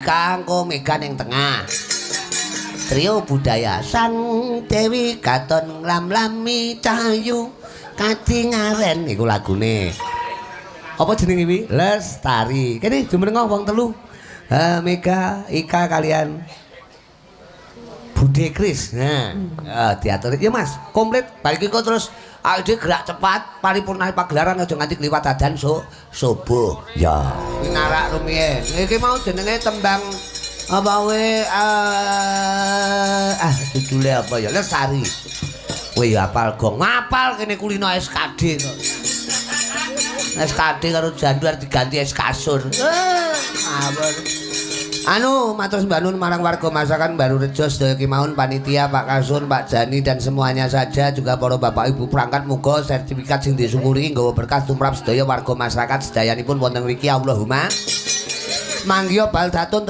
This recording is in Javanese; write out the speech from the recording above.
Ika engko Mega ning tengah. Trio budaya Sang Dewi Katon nglam-lami Cahayu Kadingaren iku lagune. Apa jenenge iki? Lestari. Kene jumeneng wong telu. Mega, Ika kalian Bude Kris. Nah, diatur. Ya Mas, komplit. Balik kok terus awake gerak cepat, paripurna pagelaran aja nganti kliwat adzan subuh. Ya. Narak rumiyin. Iki mau jenenge tembang apa we judule apa ya? Lestari. Kowe ya apal gong. Ngapal kene kulino SKD kok. SKD karo Januar diganti es kasur. Anu matur sembah nuwun marang warga masyarakat Baru Rejo sedaya kemawon panitia Pak Kasun, Pak Jani dan semuanya saja juga para bapak ibu perangkat muga sertifikat sing disyukuri nggawa berkah tumrap sedaya warga masyarakat sedayanipun wonten mriki Allahumma. Manggiya bal datun